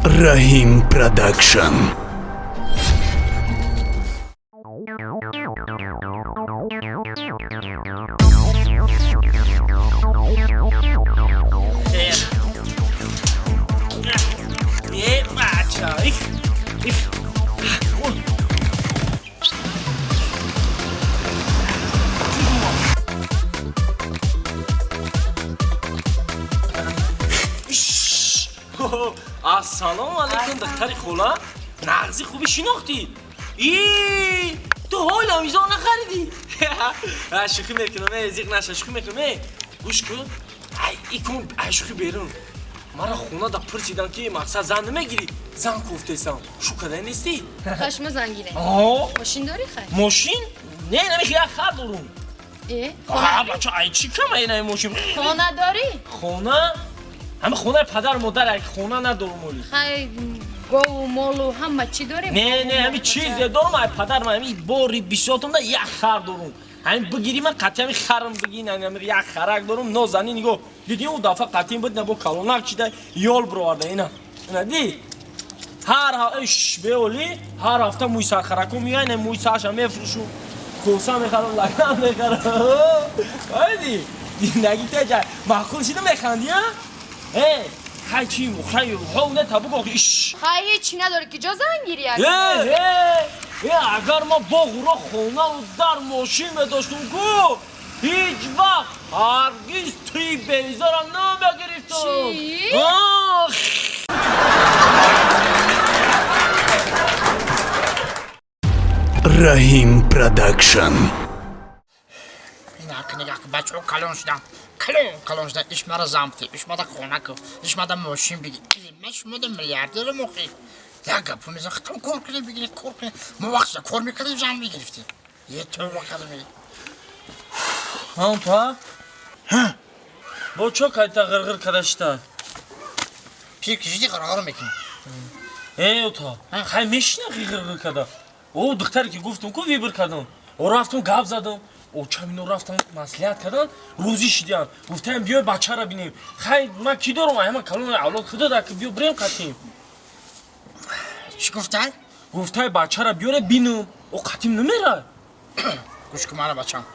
Rahim Production. سلام علیکم دختر خولا نغزی خوبی شناختی؟ تو حال آمیزا نخریدی؟ شوخی میکنم زیق نشه شوخی میکنم گوش کن ای کن شوخی بیرون مرا خونه دا پرسیدن که مقصد زن نمیگیری زن کوفتیسم شو کده نیستی؟ خشم زن گیره ماشین داری خیلی؟ ماشین؟ نه نمیخی یک خر دارم خونه بچه ای چی کم اینه ماشین؟ خونه داری؟ خونه؟ همه خونه پدر مادر یک خونه ندارم ولی خیلی گو و مال و همه چی داریم؟ نه همین چیز دارم ای پدر من همین باری بیشترم دا یک خر دارم همین بگیری من قطعی همین خرم بگین همین یک خرک دارم نازنی نگاه دیدی اون دفعه قطعی بود نبا کلونک چیده یال برآورده اینا دی هر بیولی هر هفته موی سر خرکو میاین موی سرش هم میفروشم کوسه میخرم لگن میخرم هایدی نگی تجا معقول شده میخندی ها خیلی چی مخیلی حونه تبو گفت خیلی چی نداره که جا زنگیری اگر ما با غورا خونه و در ماشین میداشتم که هیچ وقت هرگز توی بیزارم نمیگرفتم چی؟ Rahim Production. نگاه که بچه ها کلون شدن ایش مرا زمتی ایش مادا خونه که ایش مادا ماشین بگی ایش مادا میلیاردر مخی یا گپو میزن ختم کار کنی بگیری کار کنی ما وقت کار میکردیم زن میگرفتی یه تو وقت میگی هم تو؟ با چه کایتا غرغر کداشتا؟ پیر کشیدی قرار میکنی تو خیلی میشنه غرغر کدا او دختری که گفتم که ویبر کدم او رفتم گپ زدم او چمینو رفتم مصلحت کردن روزی شدیم گفتم بیا بچه را بینیم خیلی من کی دارم همه کلون اولاد خدا در که بیا بریم قطیم چی گفتن؟ گفتای بچه را بیاره بینم او قطیم نمیره گوش که منو بچم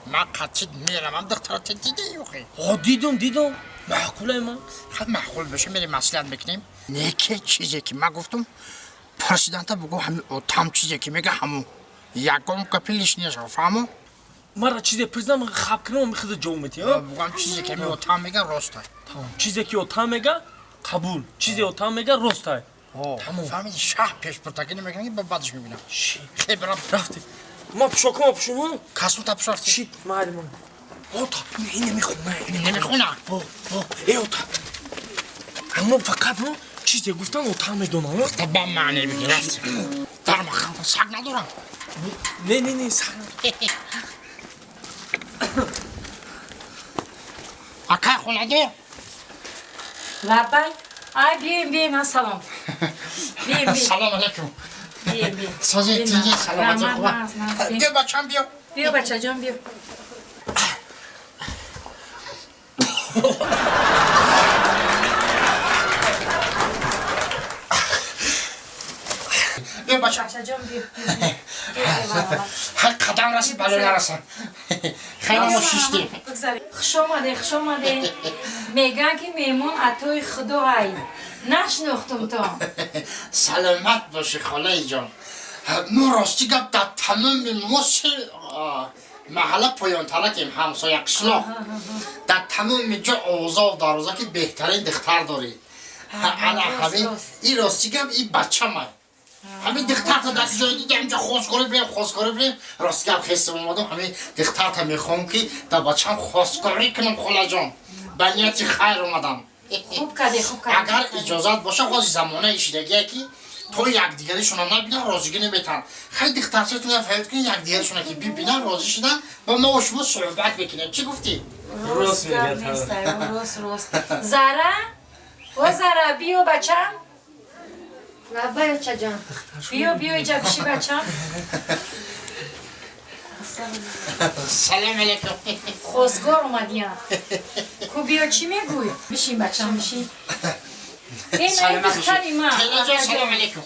من قطید میرم هم دخترات دیده یوخی دیدم معقوله من خیلی معقول بشه میریم مصلحت بکنیم نیکه چیزی که من گفتم پرسیدن تا بگو همین تام چیزی که میگه همون یکم کپیلش نیست فهمو؟ مرا چیزی پرسیدم خب کنم میخواد جومتی ها بگم چیزی که میگه تام میگه راسته چیزی که تام میگه قبول چیزی تام میگه راسته تمام فهمیدی شاه پیش پرتگی نمیکنی با بعدش میبینم خیلی برام رفتی ما پشوکم کسو تا پیش رفتی چی معلومه تا این نمیخونه تا اما فقط ما چیزی گفتم او تام میدونم تا با معنی بگی رفتی در مخم سگ ندارم نه سگ اکای خونه دو لبک بیایم من سلام بیایم سلام علیکم بیایم سازی تیجی سلامتی خوبه بیا بچم بیا بچه جان بیا بیا بچم جان بیا هر قدم رسید بله نرسن خیلی ما شیشتی خوش آمده میگن که میمون عطای خدا های نشناختم تا سلامت باشی خاله جان ما راستی گفت در تمام محله پایان ترکیم همسایه قشلاق در تمام جا اوضاع و دروازه که بهترین دختر داری همین این راستی گفت این بچه من همین دختر تا دست جای دیگه همینجا خواستگاری بریم راستی گفت خیستم اومدم همین دختر تا میخوام که در بچه هم خواستگاری کنم خاله جان به نیتی خیر اومدم خوب کردی اگر اجازت باشه خواهی زمانه ایشیدگیه که تو یک دیگریشون هم نبینن رازیگی نمیتن خیلی دخترچهتون هم فهمید کنید یک دیگریشون که ببینن راضی شدن با ما و شما صحبت بکنیم چی گفتی؟ درست میگه درست زره بیا بچم بچه جان بیا اینجا بشی بچم سلام علیکم. خواستگار اومدیم. کو بیا چی میگوی؟ بشین بچه‌م بشین. این سلامت دختری ما خیلی جان سلام علیکم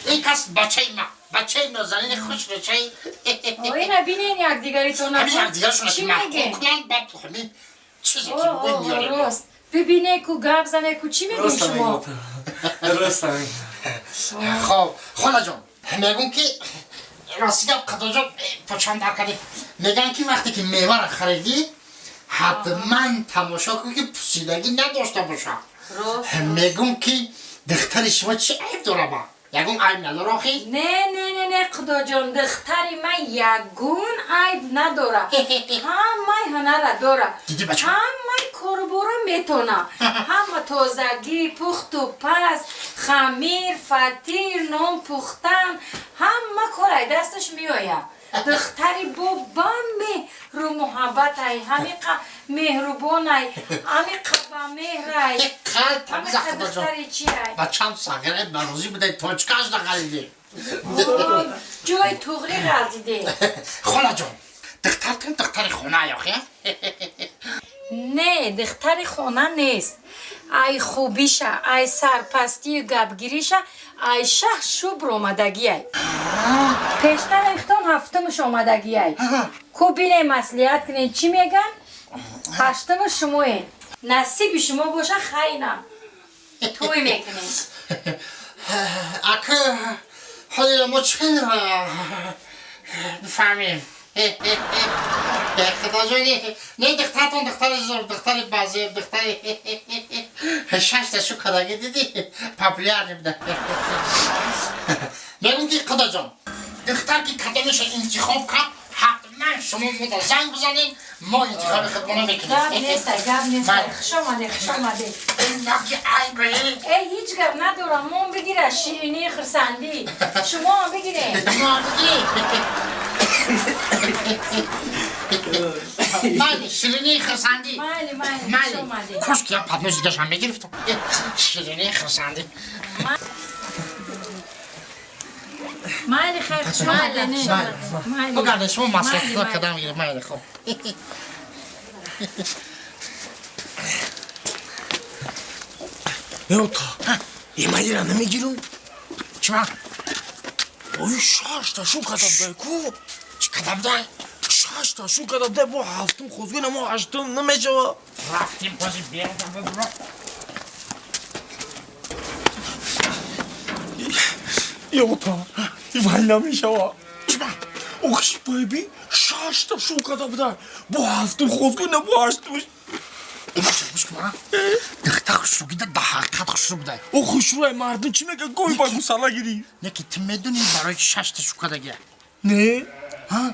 این کس بچه ما بچه نازنین خوش بچه اینا بینین یک دیگری تو همین نکن یک دیگر شونه چی که میگه؟ محکوم کنن بعد همین چیزی که بگوی میاریم راست ببینه کو گپ زنه کو چی میگین شما خب خاله جان میگم که راستی گپ خدا جان پچان در کردی میگن که وقتی که میوه را خریدی حتما تماشا کن که پوسیدگی نداشته باشه میگم که دختر شما چی عیب داره با یکم عیب نداره آخی نه خدا جان دختری من یگون عیب نداره همه هنر داره دیدی بچه همه کاربارا میتونه همه تازگی پخت و پس خمیر فتیر نان پختن همه کارای دستش میآید دختری با بم رو محبت ای همین مهربان ای همین قبا مهر ای یک قلب همین تمیز خدا جان دختری چی ای بچه هم سگره بروزی بوده توچکاش نخریدی جای تغری غلطیده خاله جان دخترتون دختر خونه ای آخی نه دختر خانه نیست ای خوبیشه ای سرپستی و گبگیریشه ای شوبر آمدگی ای پیشتر اختان هفتمش آمدگی ای کو بینه مسئولیت کنین چی میگن؟ هشتم شما این نصیب شما باشه خیلی توی میکنین اکه حالی ما چه بفهمیم خدا جانی نه دخترتون دختر زور دختر بازی دختر شش شو کداگی دیدی پاپولار نمیده میگم که خدا جان دختر که کدامش انتخاب کن حتما شما بوده زنگ بزنین ما انتخاب خودمون میکنیم گب نیست خوش آمده این نکی عیبه ای هیچ گب ندارم من بگیره شیرینی خرسندی شما هم بگیره ما بگی مالی شیرینی خرسندی مالی خوش آمده کاش که پدمش دیگه هم بگرفتم شیرینی خرسندی مالی خیر خوش آمده نه بگرده شما مصرف خدا کدام میگیره مالی خوب یوتا ایمالی را نمیگیرم چی من؟ اوی شاشتا شو کتاب دای کو چی کدام دای؟ شاشتا شو کتاب دای با هفتم خوزگو نمو هشتم نمیشه رفتیم بازی بیردم ببرم یوتا ایمالی نمیشه چی من؟ اوخش بایبی شاشتا شو کتاب دای با هفتم خوزگو نمو هشتم خوش کنم دختر خوش رو گیده ده حقیقت خوش رو بده او خوش روی مردم چی میگه گوی با گوسالا گیری یکی تو میدونی برای شش تا شوکه دگه نه ها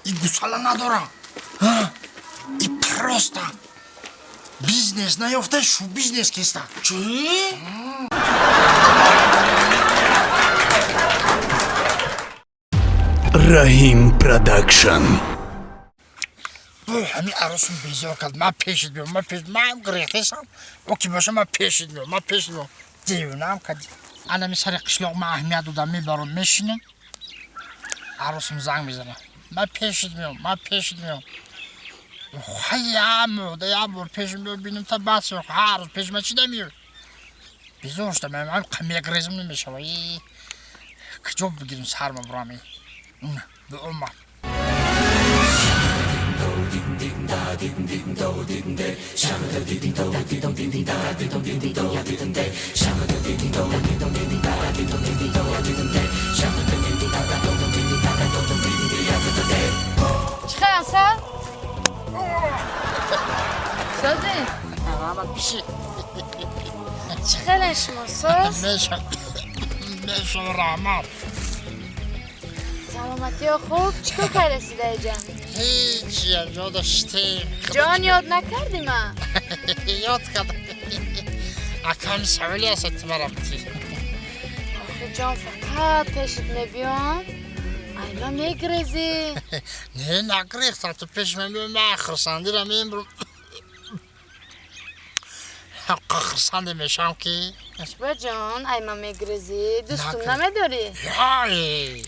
این گوسالا ندارم ها این پراسته بیزنس نیافته شو بیزنس کسته چی؟ رحیم پروداکشن همین عروسم بیزار کرد من پیشت بیام من گریختیسم او که باشه من پیشت بیام دیونم کردی انا می سر قشلاق من اهمیت دادم میبارم میشینم عروسم زنگ میزنه من پیشت میام خیلی یه بار پیشم بیام بینم تا بس هر روز پیش من چی نمیاد بیزار شدم من قمیه گریزم نمیشه کجا بگیرم سرم برامی به عمر چخه اصلا؟ سازی؟ اما پیشی چخه نشما ساز؟ میشم رحمت سلامتی ها خوب؟ چیکار که رسیده جان؟ هیچ یاد داشتیم جان یاد نکردی من؟ یاد کردم اکم سوالی هست ما رفتی آخه جان فقط پیشت نبیام اینا میگریزی نه نگریختم تو پیش من بیام من خرسندی را میبرم حقا خرسنده میشم که با جان اینا میگریزی دوستم نمیداری؟ یای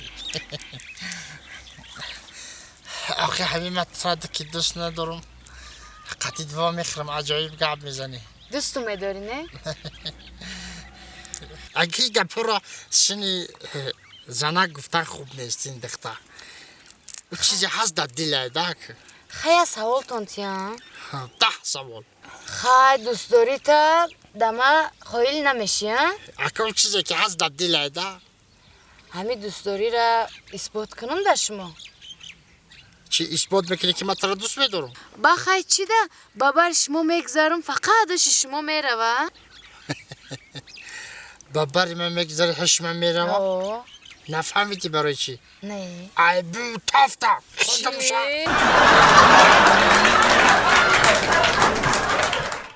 آخه حبیب من ترد که دوست ندارم قطعی دوا میخرم عجایب گب میزنی دوستم میداری نه؟ اگه این گپ را سنی زنک گفتن خوب نیست این دختر او چیزی هست در دل دک خیلی سوال تونتیم 10 سوال خیلی دوست داری تا دما خیلی نمیشی ها؟ اگه او چیزی که هست در دل ده همین دوست داری را اثبات کنم در شما چی اثبات میکنی که من تو را دوست میدارم با خیلی چی ده بابر شما میگذارم فقط شما میروه بابر من میگذاری هشم میروم آه نفهمیدی برای چی نه ای بو تافتا خودم چی؟